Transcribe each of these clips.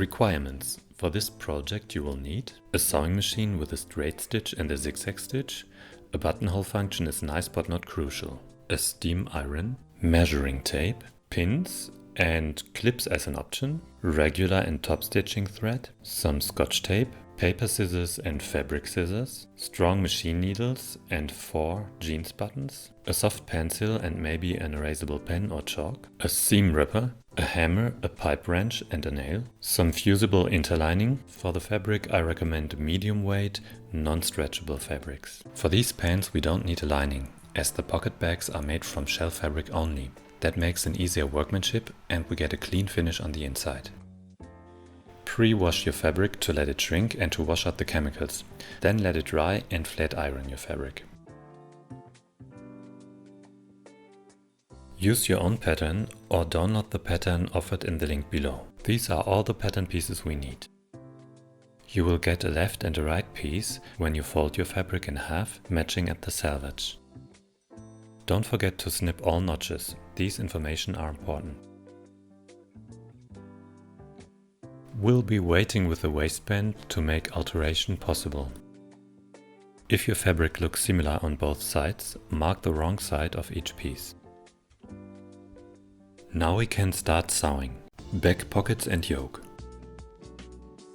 Requirements. For this project you will need a sewing machine with a straight stitch and a zigzag stitch. A buttonhole function is nice but not crucial. A steam iron, measuring tape, pins and clips as an option, regular and top stitching thread, some scotch tape, paper scissors and fabric scissors, strong machine needles and 4 jeans buttons, a soft pencil and maybe an erasable pen or chalk, a seam ripper, a hammer, a pipe wrench and a nail, some fusible interlining. For the fabric I recommend medium weight, non-stretchable fabrics. For these pants we don't need a lining, as the pocket bags are made from shell fabric only. That makes an easier workmanship and we get a clean finish on the inside. Pre-wash your fabric to let it shrink and to wash out the chemicals. Then let it dry and flat iron your fabric. Use your own pattern or download the pattern offered in the link below. These are all the pattern pieces we need. You will get a left and a right piece when you fold your fabric in half, matching at the selvage. Don't forget to snip all notches. These information are important. We'll be waiting with the waistband to make alteration possible. If your fabric looks similar on both sides, mark the wrong side of each piece. Now we can start sewing. Back pockets and yoke.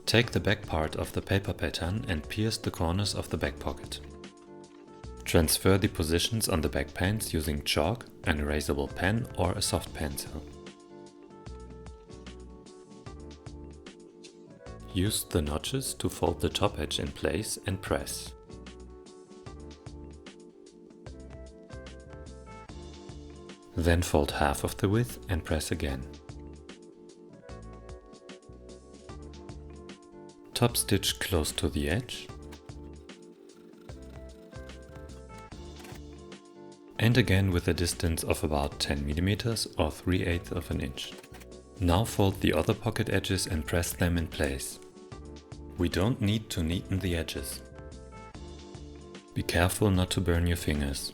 Take the back part of the paper pattern and pierce the corners of the back pocket. Transfer the positions on the back pants using chalk, an erasable pen or a soft pencil. Use the notches to fold the top edge in place and press. Then fold half of the width and press again. Top stitch close to the edge. And again with a distance of about 10 mm or 3/8 of an inch. Now fold the other pocket edges and press them in place. We don't need to neaten the edges. Be careful not to burn your fingers.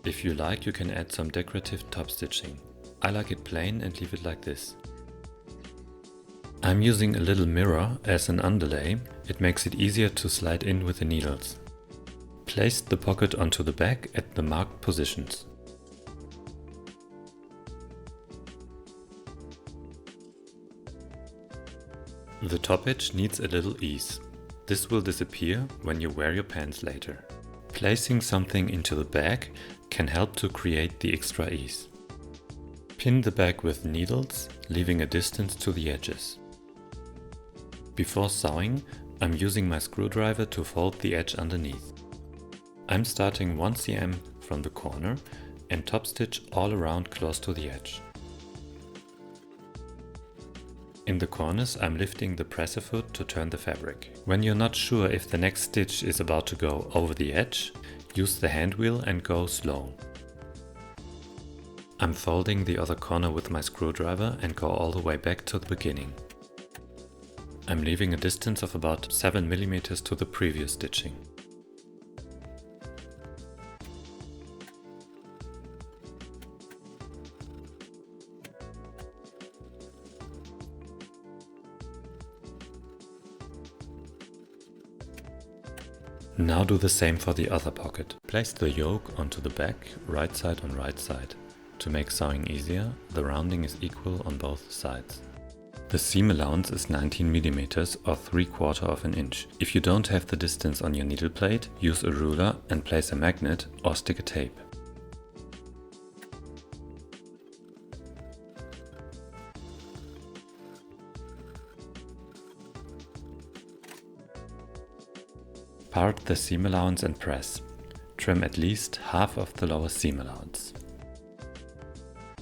If you like, you can add some decorative top stitching. I like it plain and leave it like this. I'm using a little mirror as an underlay. It makes it easier to slide in with the needles. Place the pocket onto the back at the marked positions. The top edge needs a little ease. This will disappear when you wear your pants later. Placing something into the bag can help to create the extra ease. Pin the bag with needles, leaving a distance to the edges. Before sewing, I'm using my screwdriver to fold the edge underneath. I'm starting 1 cm from the corner and top stitch all around close to the edge. In the corners I'm lifting the presser foot to turn the fabric. When you're not sure if the next stitch is about to go over the edge, use the hand wheel and go slow. I'm folding the other corner with my screwdriver and go all the way back to the beginning. I'm leaving a distance of about 7 mm to the previous stitching. Now do the same for the other pocket. Place the yoke onto the back, right side on right side. To make sewing easier, the rounding is equal on both sides. The seam allowance is 19 mm or 3/4 of an inch. If you don't have the distance on your needle plate, use a ruler and place a magnet or stick a tape. Part the seam allowance and press. Trim at least half of the lower seam allowance.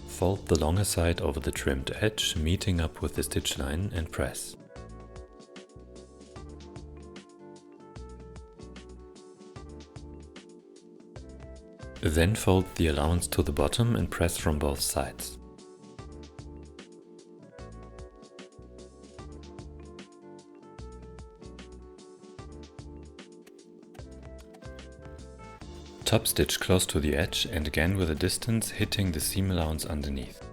Fold the longer side over the trimmed edge, meeting up with the stitch line and press. Then fold the allowance to the bottom and press from both sides. Top stitch close to the edge and again with a distance hitting the seam allowance underneath.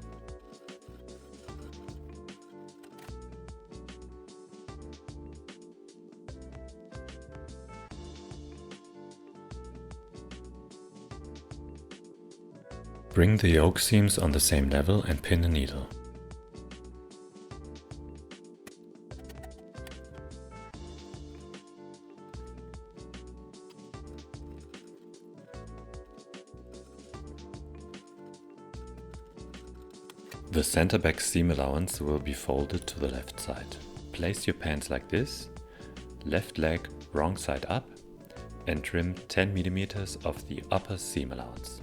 Bring the yoke seams on the same level and pin a needle. The center back seam allowance will be folded to the left side. Place your pants like this, left leg wrong side up, and trim 10 mm of the upper seam allowance.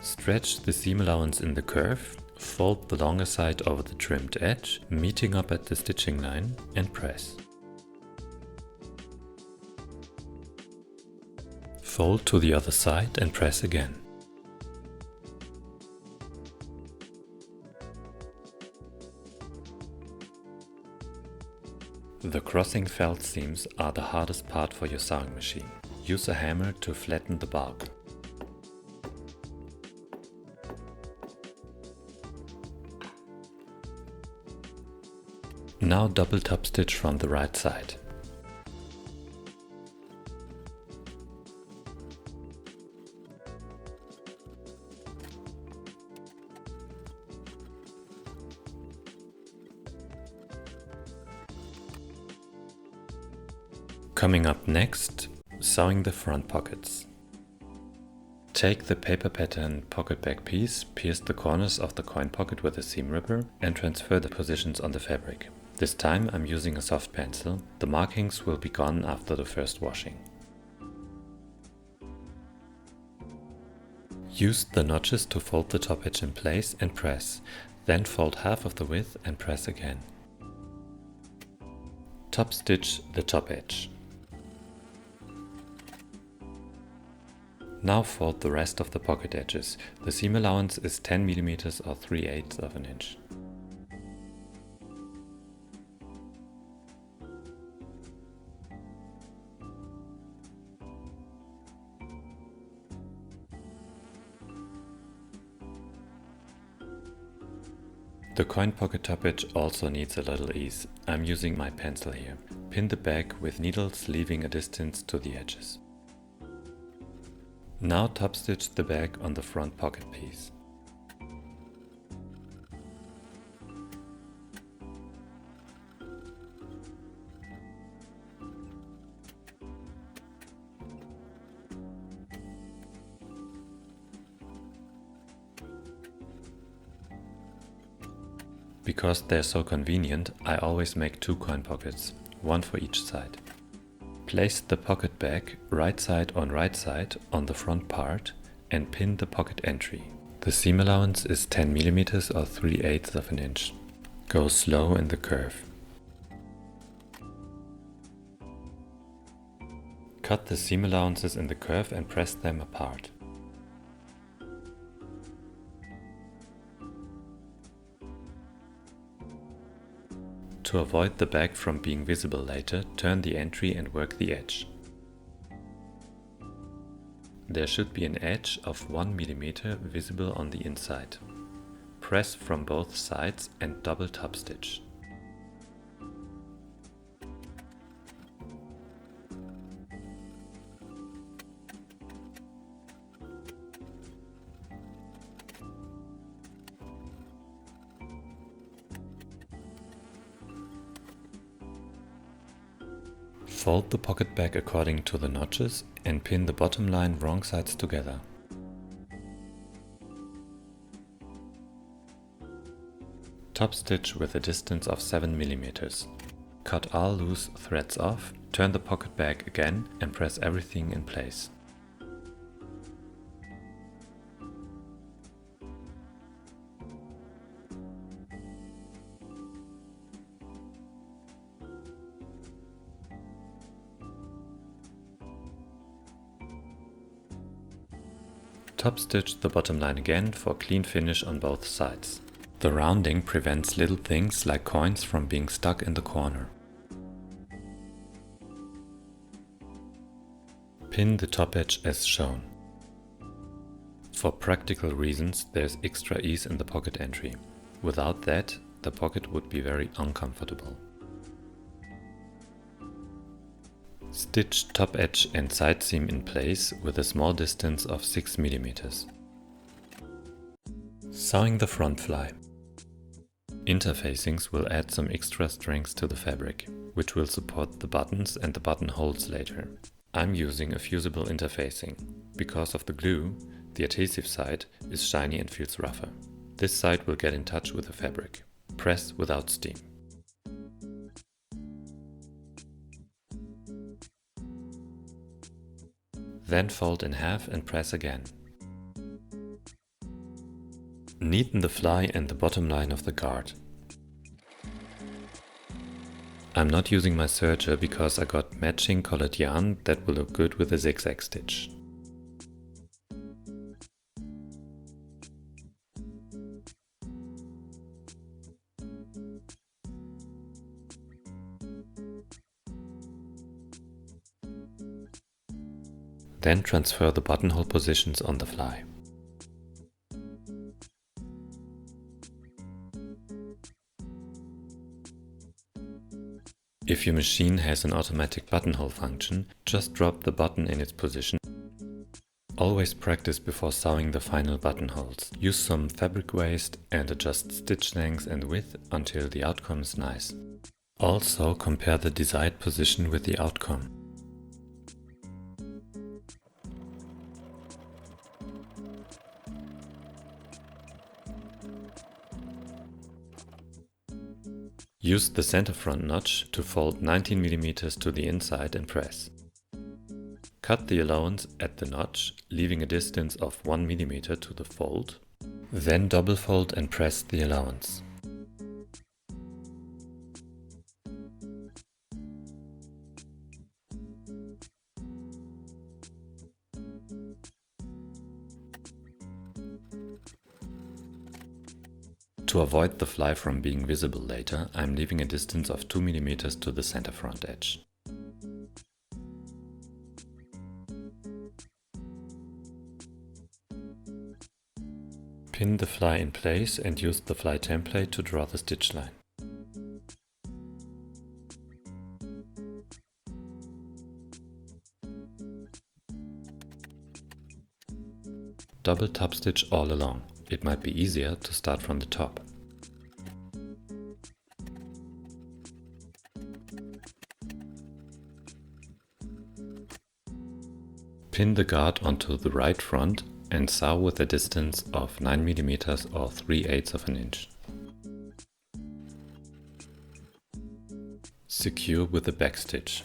Stretch the seam allowance in the curve, fold the longer side over the trimmed edge, meeting up at the stitching line, and press. Fold to the other side and press again. The crossing felt seams are the hardest part for your sewing machine. Use a hammer to flatten the bark. Now double top stitch from the right side. Coming up next, sewing the front pockets. Take the paper pattern pocket back piece, pierce the corners of the coin pocket with a seam ripper and transfer the positions on the fabric. This time I'm using a soft pencil. The markings will be gone after the first washing. Use the notches to fold the top edge in place and press, then fold half of the width and press again. Top stitch the top edge. Now fold the rest of the pocket edges. The seam allowance is 10 mm or 3/8 of an inch. The coin pocket top edge also needs a little ease. I'm using my pencil here. Pin the bag with needles, leaving a distance to the edges. Now top stitch the bag on the front pocket piece. Because they're so convenient, I always make 2 coin pockets, one for each side. Place the pocket bag right side on the front part and pin the pocket entry. The seam allowance is 10 mm or 3/8 of an inch. Go slow in the curve. Cut the seam allowances in the curve and press them apart. To avoid the bag from being visible later, turn the entry and work the edge. There should be an edge of 1 mm visible on the inside. Press from both sides and double top stitch. Fold the pocket bag according to the notches and pin the bottom line wrong sides together. Top stitch with a distance of 7 mm. Cut all loose threads off, turn the pocket bag again and press everything in place. Top stitch the bottom line again for a clean finish on both sides. The rounding prevents little things like coins from being stuck in the corner. Pin the top edge as shown. For practical reasons, there's extra ease in the pocket entry. Without that, the pocket would be very uncomfortable. Stitch top edge and side seam in place with a small distance of 6 mm. Sewing the front fly. Interfacings will add some extra strength to the fabric, which will support the buttons and the buttonholes later. I'm using a fusible interfacing. Because of the glue, the adhesive side is shiny and feels rougher. This side will get in touch with the fabric. Press without steam. Then fold in half and press again. Neaten the fly and the bottom line of the guard. I'm not using my serger because I got matching colored yarn that will look good with a zigzag stitch. Then transfer the buttonhole positions on the fly. If your machine has an automatic buttonhole function, just drop the button in its position. Always practice before sewing the final buttonholes. Use some fabric waste and adjust stitch length and width until the outcome is nice. Also compare the desired position with the outcome. Use the center front notch to fold 19 mm to the inside and press. Cut the allowance at the notch, leaving a distance of 1 mm to the fold. Then double fold and press the allowance. To avoid the fly from being visible later, I'm leaving a distance of 2 mm to the center front edge. Pin the fly in place and use the fly template to draw the stitch line. Double top stitch all along. It might be easier to start from the top. Pin the guard onto the right front and sew with a distance of 9 mm or 3/8 of an inch. Secure with a back stitch.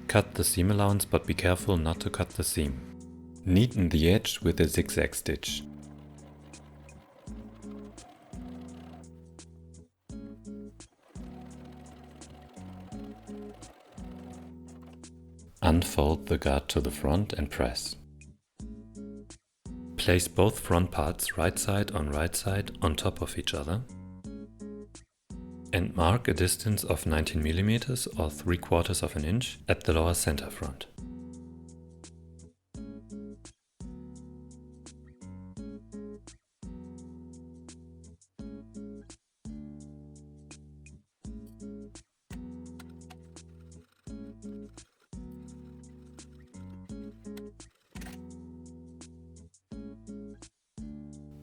Cut the seam allowance, but be careful not to cut the seam. Neaten the edge with a zigzag stitch. Unfold the guard to the front and press. Place both front parts right side on top of each other and mark a distance of 19 mm or 3/4 of an inch at the lower center front.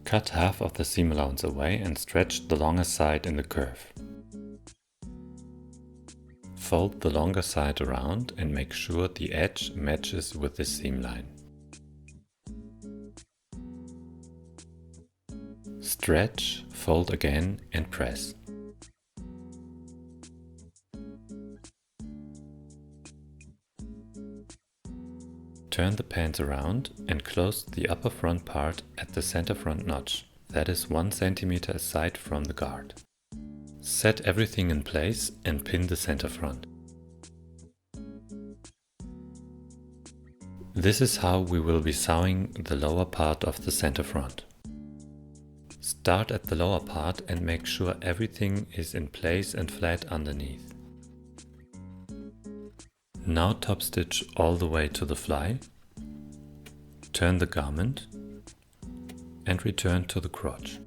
Cut half of the seam allowance away and stretch the longer side in the curve. Fold the longer side around and make sure the edge matches with the seam line. Stretch, fold again and press. Turn the pants around and close the upper front part at the center front notch, that is 1 cm aside from the guard. Set everything in place and pin the center front. This is how we will be sewing the lower part of the center front. Start at the lower part and make sure everything is in place and flat underneath. Now top stitch all the way to the fly, turn the garment and return to the crotch.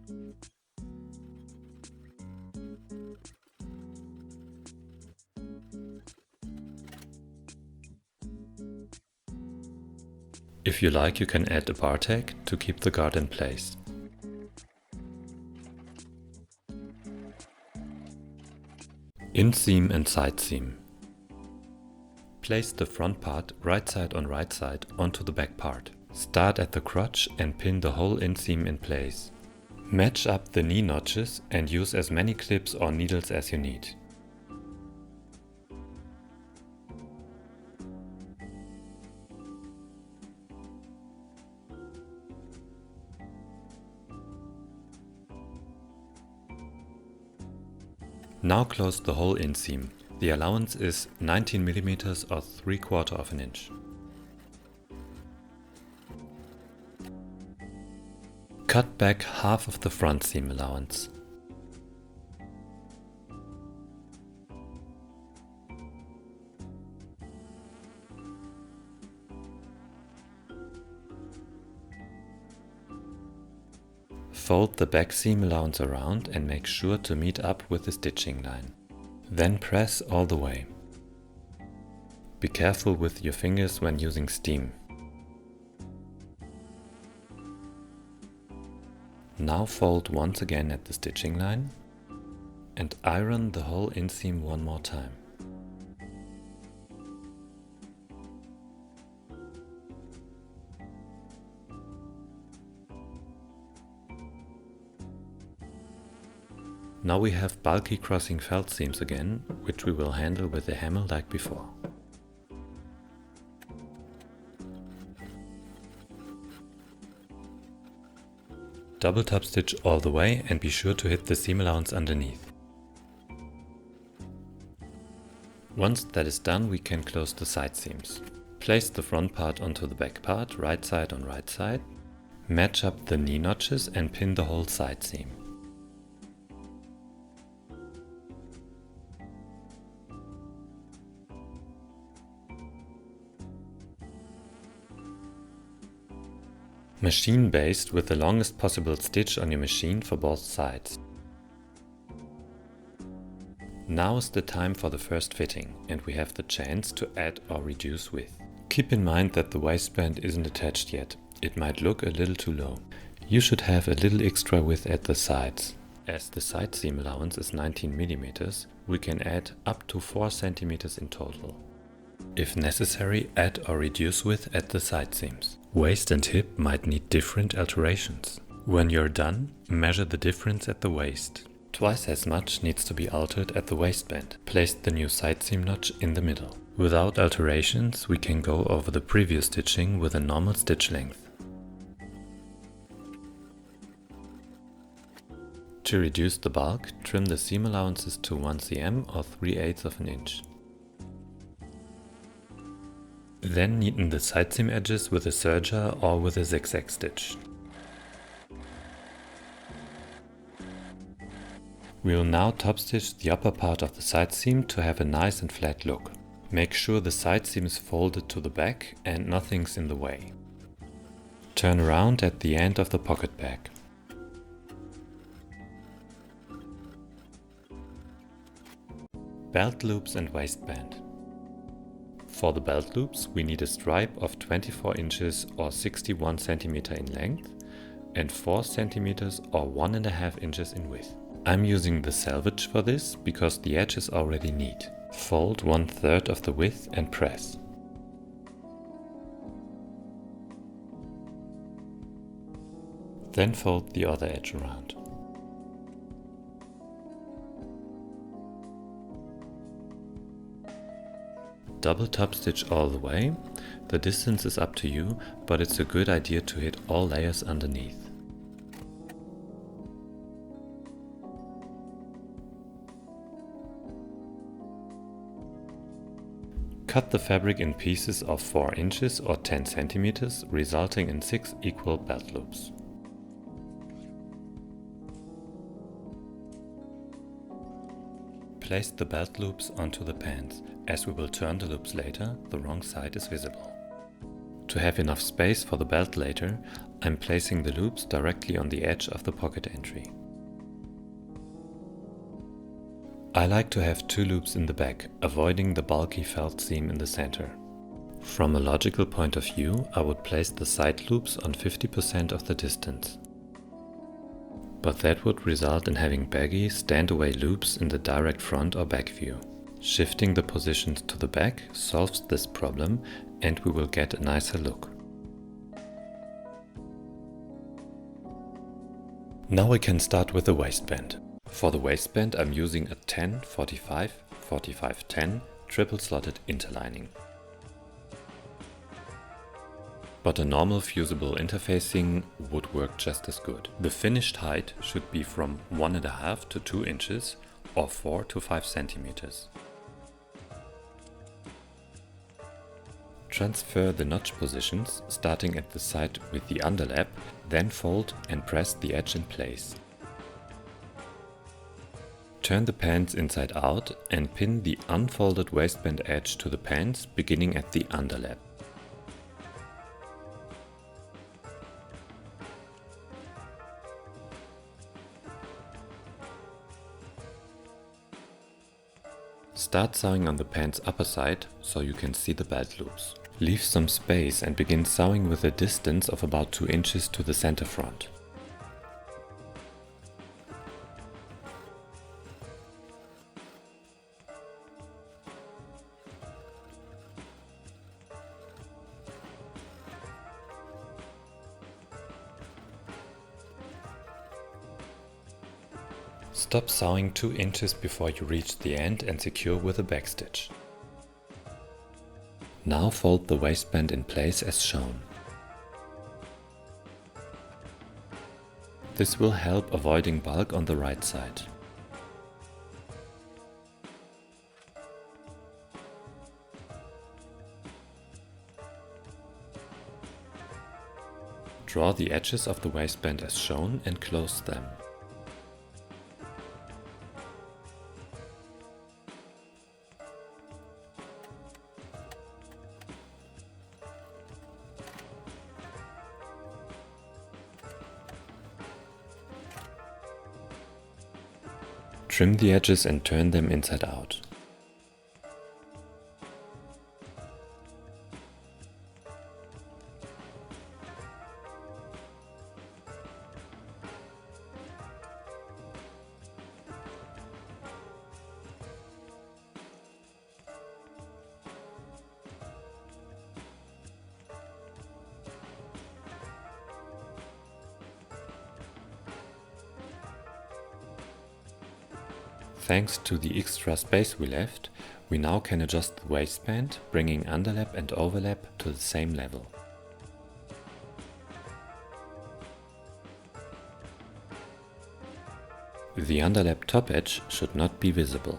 If you like, you can add a bar tag to keep the guard in place. Inseam and side seam. Place the front part right side on right side onto the back part. Start at the crotch and pin the whole inseam in place. Match up the knee notches and use as many clips or needles as you need. Now close the whole inseam. The allowance is 19 mm or 3/4 of an inch. Cut back half of the front seam allowance. Fold the back seam allowance around and make sure to meet up with the stitching line. Then press all the way. Be careful with your fingers when using steam. Now fold once again at the stitching line and iron the whole inseam one more time. Now we have bulky crossing felt seams again, which we will handle with a hammer like before. Double top stitch all the way and be sure to hit the seam allowance underneath. Once that is done, we can close the side seams. Place the front part onto the back part, right side on right side. Match up the knee notches and pin the whole side seam. Machine baste with the longest possible stitch on your machine for both sides. Now is the time for the first fitting, and we have the chance to add or reduce width. Keep in mind that the waistband isn't attached yet. It might look a little too low. You should have a little extra width at the sides. As the side seam allowance is 19 mm, we can add up to 4 cm in total. If necessary, add or reduce width at the side seams. Waist and hip might need different alterations. When you're done, measure the difference at the waist. Twice as much needs to be altered at the waistband. Place the new side seam notch in the middle. Without alterations, we can go over the previous stitching with a normal stitch length. To reduce the bulk, trim the seam allowances to 1 cm or 3/8 of an inch. Then neaten the side seam edges with a serger or with a zigzag stitch. We will now top stitch the upper part of the side seam to have a nice and flat look. Make sure the side seam is folded to the back and nothing's in the way. Turn around at the end of the pocket bag. Belt loops and waistband. For the belt loops, we need a stripe of 24 inches or 61 cm in length and 4 cm or 1.5 inches in width. I'm using the selvage for this because the edge is already neat. Fold 1/3 of the width and press. Then fold the other edge around. Double top stitch all the way. The distance is up to you, but it's a good idea to hit all layers underneath. Cut the fabric in pieces of 4 inches or 10 cm, resulting in 6 equal belt loops. place the belt loops onto the pants. As we will turn the loops later, the wrong side is visible. To have enough space for the belt later, I'm placing the loops directly on the edge of the pocket entry. I like to have 2 loops in the back, avoiding the bulky felt seam in the center. From a logical point of view, I would place the side loops on 50% of the distance. But that would result in having baggy, stand-away loops in the direct front or back view. Shifting the positions to the back solves this problem and we will get a nicer look. Now we can start with the waistband. For the waistband I'm using a 10-45-45-10 triple slotted interlining. But a normal fusible interfacing would work just as good. The finished height should be from 1.5 to 2 inches or 4 to 5 centimeters. Transfer the notch positions starting at the side with the underlap, then fold and press the edge in place. Turn the pants inside out and pin the unfolded waistband edge to the pants beginning at the underlap. Start sewing on the pants upper side so you can see the belt loops. Leave some space and begin sewing with a distance of about 2 inches to the center front. Stop sewing 2 inches before you reach the end and secure with a backstitch. Now fold the waistband in place as shown. This will help avoiding bulk on the right side. Draw the edges of the waistband as shown and close them. Trim the edges and turn them inside out. Thanks to the extra space we left, we now can adjust the waistband, bringing underlap and overlap to the same level. The underlap top edge should not be visible.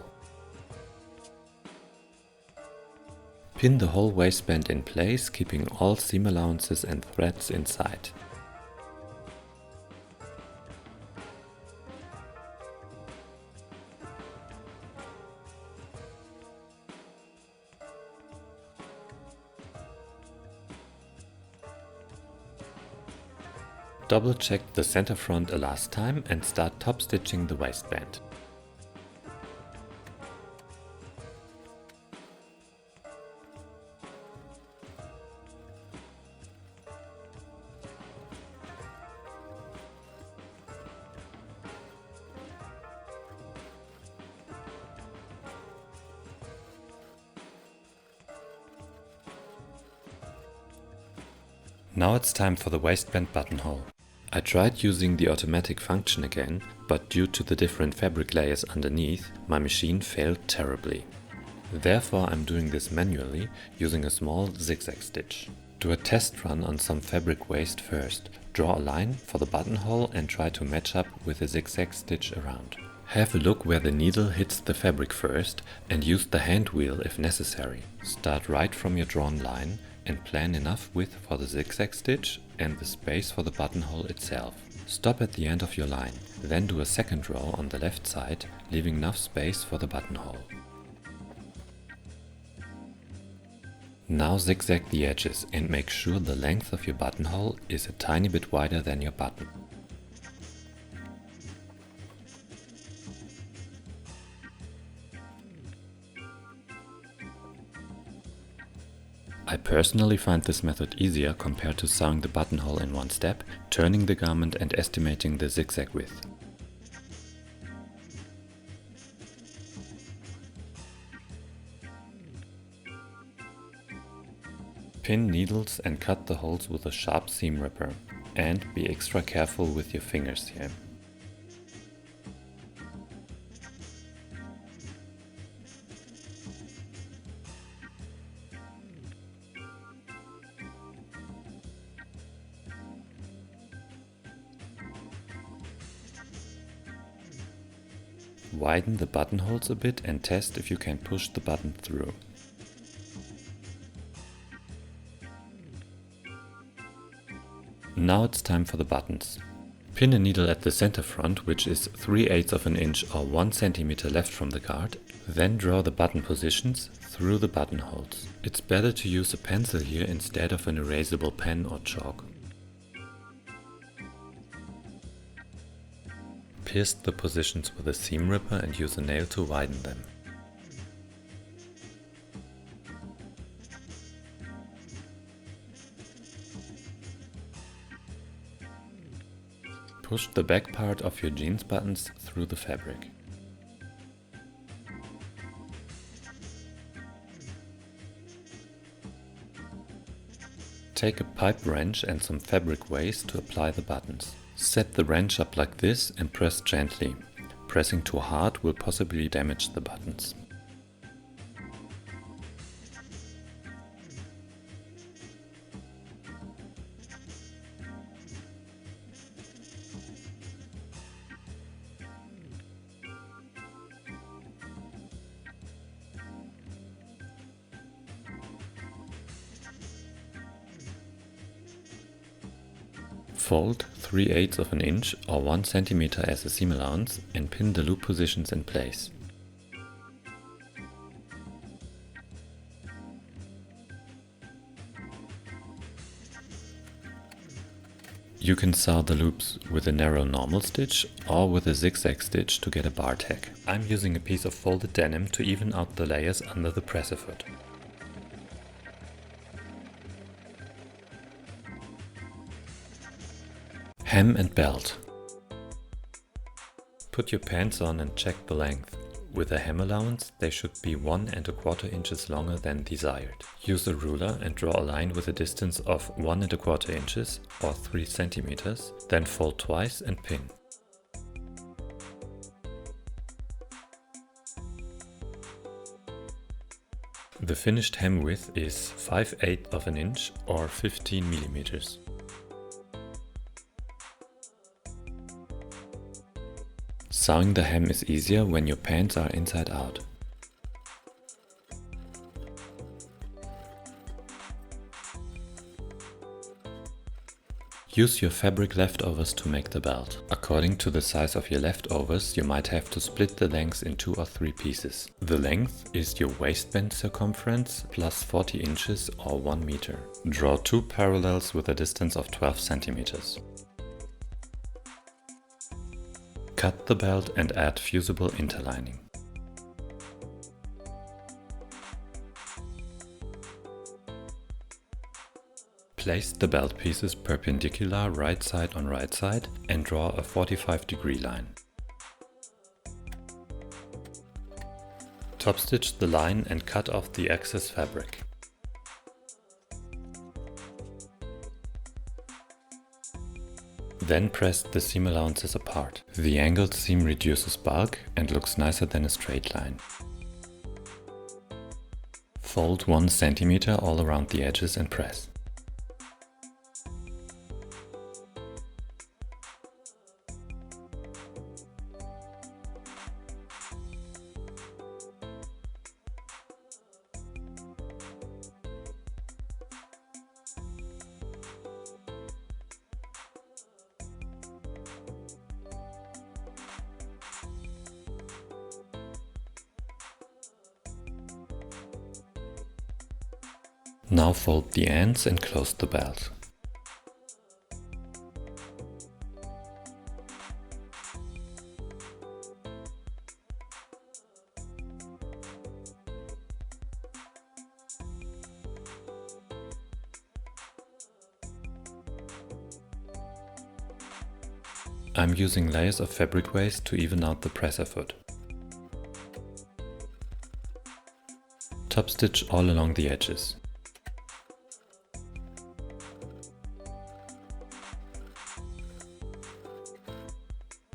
Pin the whole waistband in place, keeping all seam allowances and threads inside. Double check the center front a last time and start top stitching the waistband. Now it's time for the waistband buttonhole. I tried using the automatic function again, but due to the different fabric layers underneath, my machine failed terribly. Therefore I'm doing this manually using a small zigzag stitch. Do a test run on some fabric waste first, draw a line for the buttonhole and try to match up with a zigzag stitch around. Have a look where the needle hits the fabric first and use the hand wheel if necessary. Start right from your drawn line and plan enough width for the zigzag stitch and the space for the buttonhole itself. Stop at the end of your line, then do a second row on the left side, leaving enough space for the buttonhole. Now zigzag the edges and make sure the length of your buttonhole is a tiny bit wider than your button. I personally find this method easier compared to sewing the buttonhole in one step, turning the garment and estimating the zigzag width. Pin needles and cut the holes with a sharp seam ripper, and be extra careful with your fingers here. Widen the buttonholes a bit and test if you can push the button through. Now it's time for the buttons. Pin a needle at the center front, which is 3/8 of an inch or 1 centimeter left from the card, then draw the button positions through the buttonholes. It's better to use a pencil here instead of an erasable pen or chalk. Pierce the positions with a seam ripper and use a nail to widen them. Push the back part of your jeans buttons through the fabric. Take a pipe wrench and some fabric waste to apply the buttons. Set the wrench up like this and press gently. Pressing too hard will possibly damage the buttons. Fold 3/8 of an inch or 1 centimeter as a seam allowance and pin the loop positions in place. You can sew the loops with a narrow normal stitch or with a zigzag stitch to get a bar tag. I'm using a piece of folded denim to even out the layers under the presser foot. Hem and belt. Put your pants on and check the length. With a hem allowance, they should be 1¼ inches longer than desired. Use a ruler and draw a line with a distance of 1¼ inches or 3 centimeters, then fold twice and pin. The finished hem width is 5/8 of an inch or 15 millimeters. Sewing the hem is easier when your pants are inside out. Use your fabric leftovers to make the belt. According to the size of your leftovers, you might have to split the length in 2 or 3 pieces. The length is your waistband circumference plus 40 inches or 1 meter. Draw 2 parallels with a distance of 12 centimeters. Cut the belt and add fusible interlining. Place the belt pieces perpendicular right side on right side and draw a 45-degree line. Top stitch the line and cut off the excess fabric. Then press the seam allowances apart. The angled seam reduces bulk and looks nicer than a straight line. Fold 1 centimeter all around the edges and press. Now fold the ends and close the belt. I'm using layers of fabric waste to even out the presser foot. Top stitch all along the edges.